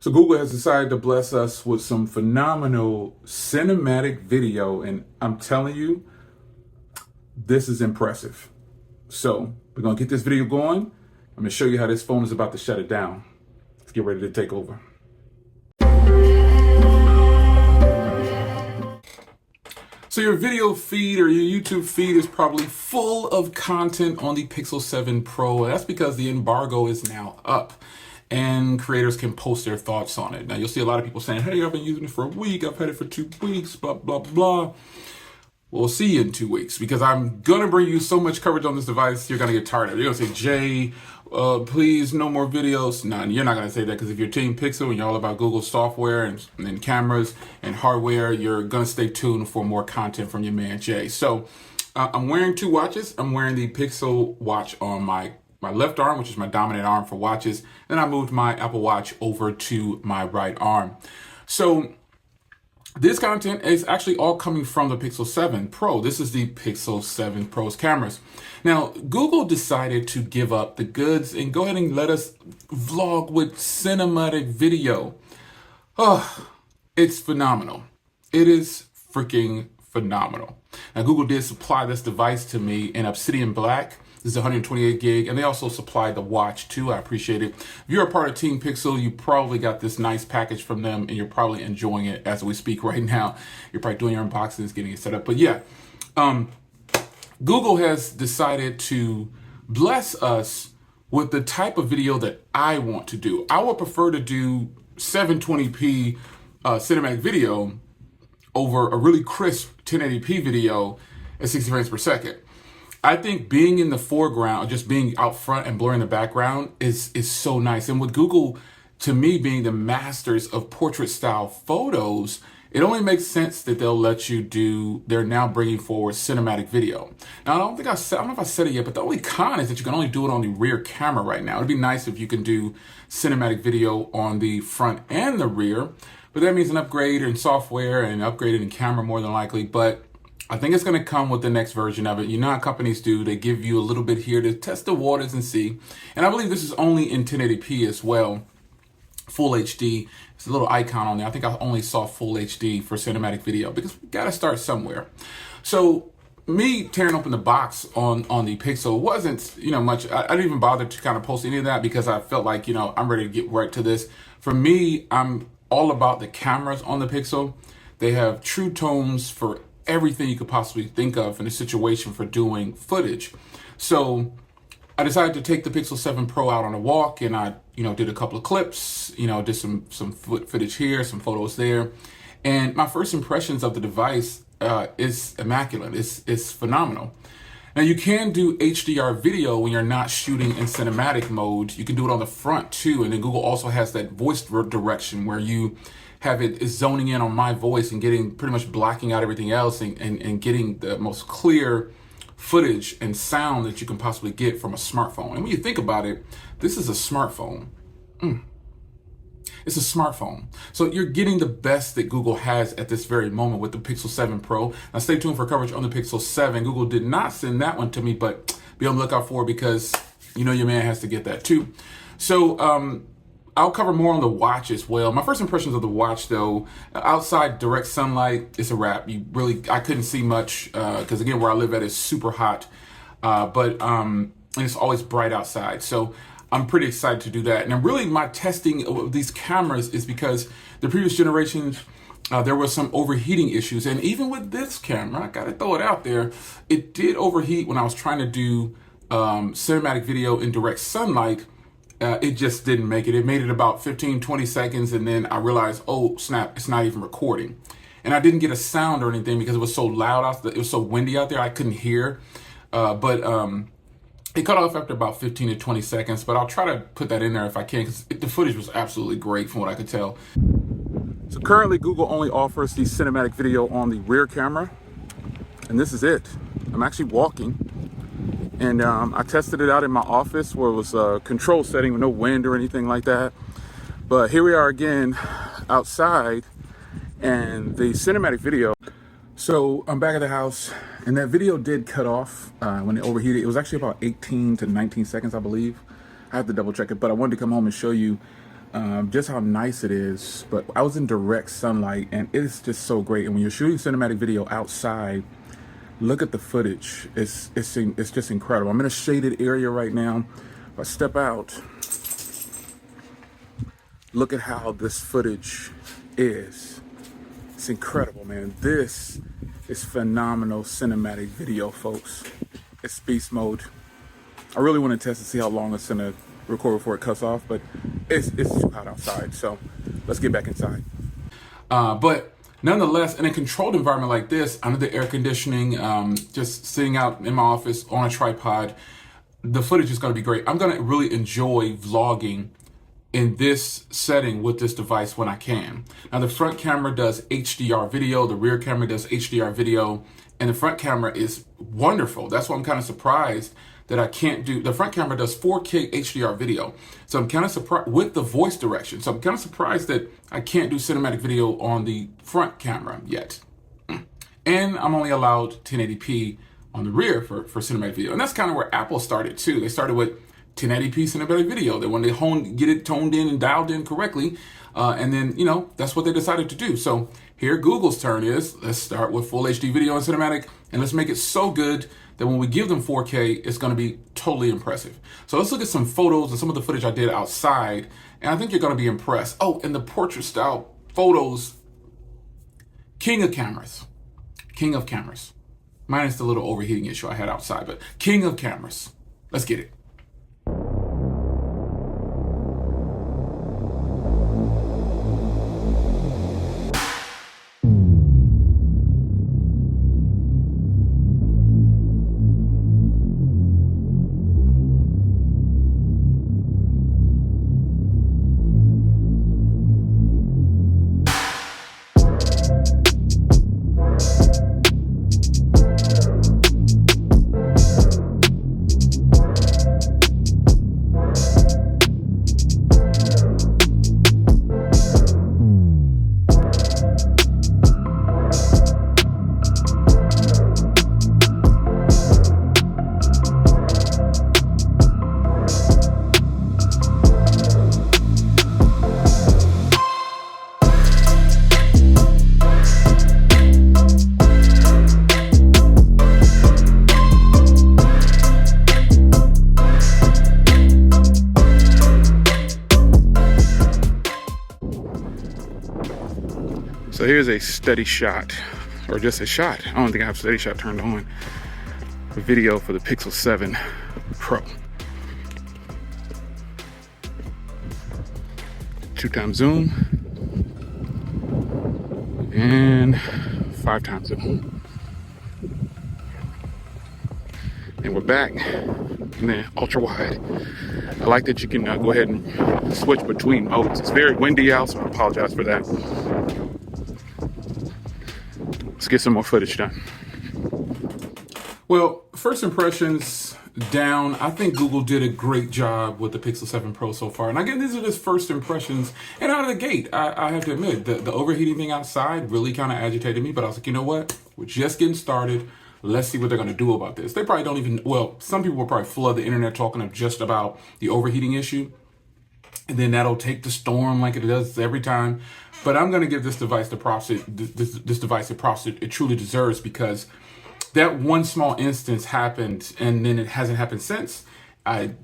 So Google has decided to bless us with some phenomenal cinematic video, and I'm telling you, this is impressive. So we're gonna get this video going. I'm gonna show you how this phone is about to shut it down. Let's get ready to take over. So your video feed or your YouTube feed is probably full of content on the Pixel 7 Pro. That's because the embargo is now up and creators can post their thoughts on it. Now you'll see a lot of people saying, hey, I've been using it for a week, I've had it for 2 weeks, blah, blah, blah. We'll see you in 2 weeks because I'm gonna bring you so much coverage on this device, you're gonna get tired of it. You're gonna say, Jay, please, no more videos. No, you're not gonna say that because if you're Team Pixel and you're all about Google software and cameras and hardware, you're gonna stay tuned for more content from your man, Jay. So I'm wearing 2 watches. I'm wearing the Pixel watch on my left arm, which is my dominant arm for watches. Then I moved my Apple Watch over to my right arm. So this content is actually all coming from the Pixel 7 Pro. This is the Pixel 7 Pro's cameras. Now, Google decided to give up the goods and go ahead and let us vlog with cinematic video. Oh, it's phenomenal. It is freaking phenomenal. Now, Google did supply this device to me in Obsidian Black. This is 128 gig, and they also supplied the watch too. I appreciate it. If you're a part of Team Pixel, you probably got this nice package from them, and you're probably enjoying it as we speak right now. You're probably doing your unboxings, getting it set up. But yeah, Google has decided to bless us with the type of video that I want to do. I would prefer to do 720p cinematic video over a really crisp 1080p video at 60 frames per second. I think being in the foreground, just being out front and blurring the background is so nice. And with Google, to me, being the masters of portrait style photos, it only makes sense that they'll let you do, they're now bringing forward cinematic video. Now, I don't know if I said it yet, but the only con is that you can only do it on the rear camera right now. It'd be nice if you can do cinematic video on the front and the rear, but that means an upgrade in software and upgraded in camera more than likely. But I think it's going to come with the next version of it. You know how companies do. They give you a little bit here to test the waters and see. And I believe this is only in 1080p as well. Full HD. It's a little icon on there. I think I only saw full HD for cinematic video because we got to start somewhere. So me tearing open the box on the Pixel wasn't, much. I didn't even bother to kind of post any of that because I felt like, I'm ready to get right to this. For me, I'm all about the cameras on the Pixel. They have true tones for everything you could possibly think of in a situation for doing footage. So I decided to take the Pixel 7 Pro out on a walk, and I, did a couple of clips, did some footage here, some photos there. And my first impressions of the device is immaculate. It's phenomenal. Now you can do HDR video when you're not shooting in cinematic mode. You can do it on the front too. And then Google also has that voice direction where you have it is zoning in on my voice and getting pretty much blocking out everything else and getting the most clear footage and sound that you can possibly get from a smartphone. And when you think about it, this is a smartphone. It's a smartphone. So you're getting the best that Google has at this very moment with the Pixel 7 Pro. Now stay tuned for coverage on the Pixel 7. Google did not send that one to me, but be on the lookout for it because your man has to get that too. So I'll cover more on the watch as well. My first impressions of the watch though, outside direct sunlight, it's a wrap. I couldn't see much because again, where I live at is super hot, and it's always bright outside. So I'm pretty excited to do that. And really my testing of these cameras is because the previous generations, there was some overheating issues. And even with this camera, I gotta throw it out there, it did overheat when I was trying to do cinematic video in direct sunlight. It just didn't make it. It made it about 15, 20 seconds. And then I realized, oh snap, it's not even recording. And I didn't get a sound or anything because it was so loud out there. It was so windy out there. I couldn't hear. But it cut off after about 15 to 20 seconds. But I'll try to put that in there if I can because the footage was absolutely great from what I could tell. So currently Google only offers the cinematic video on the rear camera. And this is it. I'm actually walking. And I tested it out in my office where it was a control setting with no wind or anything like that. But here we are again outside and the cinematic video. So I'm back at the house and that video did cut off when it overheated. It was actually about 18 to 19 seconds, I believe. I have to double check it, but I wanted to come home and show you just how nice it is. But I was in direct sunlight, and it's just so great. And when you're shooting cinematic video outside, look at the footage. It's just incredible. I'm in a shaded area right now. If I step out, look at how this footage is. It's incredible, man. This is phenomenal cinematic video, folks. It's beast mode. I really want to test to see how long it's gonna record before it cuts off, but it's too hot outside, so let's get back inside. But nonetheless, in a controlled environment like this, under the air conditioning, just sitting out in my office on a tripod, the footage is going to be great. I'm going to really enjoy vlogging in this setting with this device when I can. Now, the front camera does HDR video, the rear camera does HDR video, and the front camera is wonderful. That's why I'm kind of surprised that I can't do, the front camera does 4K HDR video. So I'm kind of surprised with the voice direction. So I'm kind of surprised that I can't do cinematic video on the front camera yet. And I'm only allowed 1080p on the rear for cinematic video. And that's kind of where Apple started too. They started with 1080p cinematic video. That when they get it toned in and dialed in correctly, and then, you know, that's what they decided to do. So here Google's turn is, let's start with full HD video and cinematic, and let's make it so good that when we give them 4K, it's going to be totally impressive. So let's look at some photos and some of the footage I did outside, and I think you're going to be impressed. Oh, and the portrait style photos, king of cameras. King of cameras. Minus the little overheating issue I had outside, but king of cameras. Let's get it. So here's a steady shot, or just a shot. I don't think I have steady shot turned on. A video for the Pixel 7 Pro. 2x zoom and 5x zoom. And we're back in the ultra wide. I like that you can go ahead and switch between modes. It's very windy out, so I apologize for that. Let's get some more footage done. Well, first impressions down. I think Google did a great job with the Pixel 7 Pro so far. And again, these are just first impressions. And out of the gate, I have to admit, the overheating thing outside really kind of agitated me. But I was like, you know what? We're just getting started. Let's see what they're going to do about this. They probably don't even, well, some people will probably flood the internet talking just about the overheating issue. And then that'll take the storm like it does every time. But I'm going to give this device the props this device the props it truly deserves, because that one small instance happened and then it hasn't happened since. I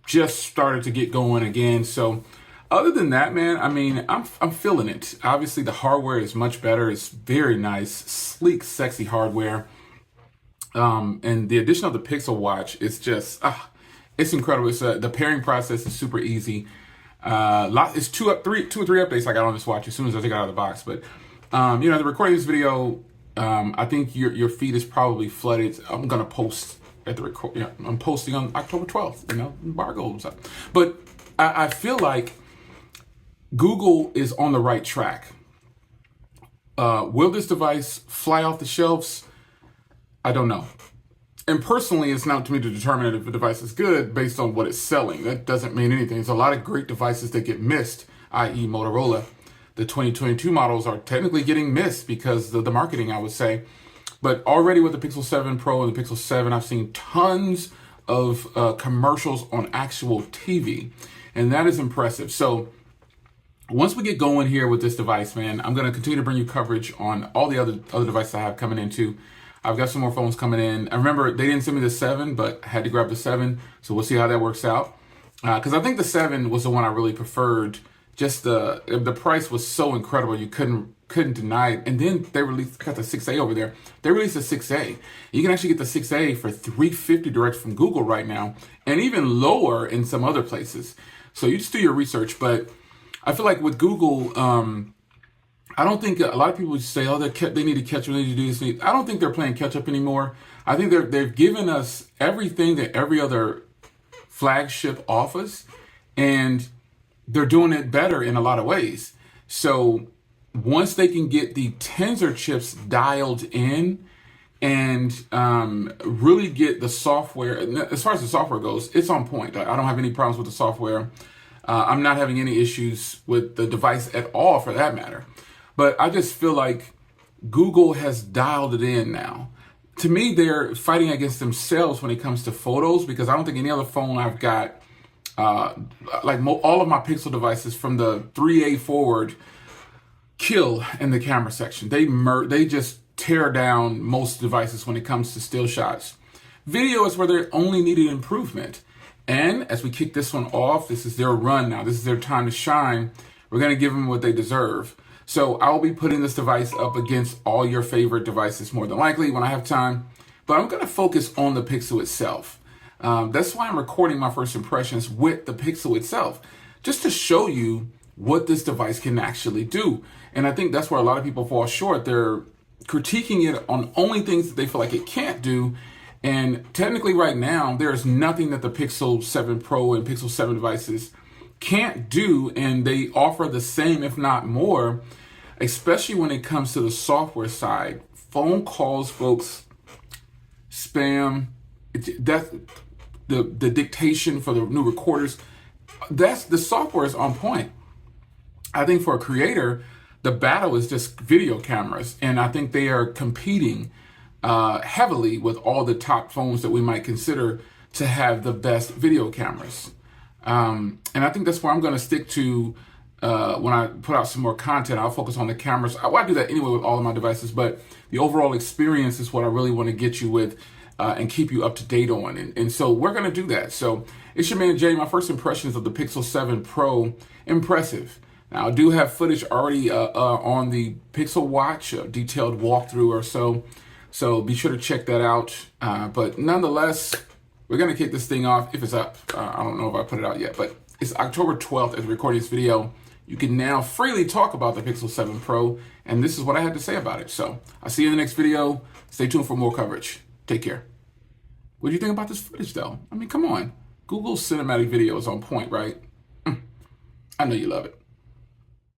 just started to get going again. So other than that, man, I mean, I'm feeling it. Obviously, the hardware is much better. It's very nice, sleek, sexy hardware. And the addition of the Pixel Watch is just, it's incredible. It's the pairing process is super easy. It's two or three updates I got on this watch as soon as I take it out of the box. But you know, the recording this video, I think your feed is probably flooded. I'm gonna post at the record. You know, I'm posting on October 12th. You know, embargoes up. But I feel like Google is on the right track. Will this device fly off the shelves? I don't know. And personally, it's not to me to determine if a device is good based on what it's selling. That doesn't mean anything. There's a lot of great devices that get missed, i.e. Motorola. The 2022 models are technically getting missed because of the marketing, I would say. But already with the Pixel 7 Pro and the Pixel 7, I've seen tons of commercials on actual TV. And that is impressive. So once we get going here with this device, man, I'm going to continue to bring you coverage on all the other devices I have coming in too. I've got some more phones coming in. I remember they didn't send me the 7, but I had to grab the 7. So we'll see how that works out. Because I think the 7 was the one I really preferred. Just the price was so incredible, you couldn't deny it. And then they released, I got the 6A over there. They released the 6A. You can actually get the 6A for $350 direct from Google right now, and even lower in some other places. So you just do your research. But I feel like with Google, I don't think a lot of people say, oh, they need to catch up, they need to do this. I don't think they're playing catch up anymore. I think they've given us everything that every other flagship offers, and they're doing it better in a lot of ways. So once they can get the Tensor chips dialed in and really get the software, as far as the software goes, it's on point. I don't have any problems with the software. I'm not having any issues with the device at all, for that matter. But I just feel like Google has dialed it in now. To me, they're fighting against themselves when it comes to photos, because I don't think any other phone I've got, all of my Pixel devices from the 3A forward, kill in the camera section. They just tear down most devices when it comes to still shots. Video is where they only needed improvement. And as we kick this one off, this is their run now. This is their time to shine. We're going to give them what they deserve. So I'll be putting this device up against all your favorite devices more than likely when I have time. But I'm going to focus on the Pixel itself. That's why I'm recording my first impressions with the Pixel itself, just to show you what this device can actually do. And I think that's where a lot of people fall short. They're critiquing it on only things that they feel like it can't do. And technically right now, there's nothing that the Pixel 7 Pro and Pixel 7 devices can't do, and they offer the same, if not more, especially when it comes to the software side. Phone calls, folks, spam, that's the dictation for the new recorders. That's the software is on point. I think for a creator, the battle is just video cameras, and I think they are competing heavily with all the top phones that we might consider to have the best video cameras. And I think that's where I'm going to stick to when I put out some more content. I'll focus on the cameras. I do that anyway with all of my devices, but the overall experience is what I really want to get you with and keep you up to date on. And so we're going to do that. So it's your man Jay. My first impressions of the Pixel 7 Pro, impressive. Now, I do have footage already on the Pixel Watch, a detailed walkthrough or so. So be sure to check that out. But nonetheless, we're going to kick this thing off if it's up. I don't know if I put it out yet, but it's October 12th as we're recording this video. You can now freely talk about the Pixel 7 Pro, and this is what I had to say about it. So I'll see you in the next video. Stay tuned for more coverage. Take care. What do you think about this footage, though? I mean, come on. Google's cinematic video is on point, right? I know you love it.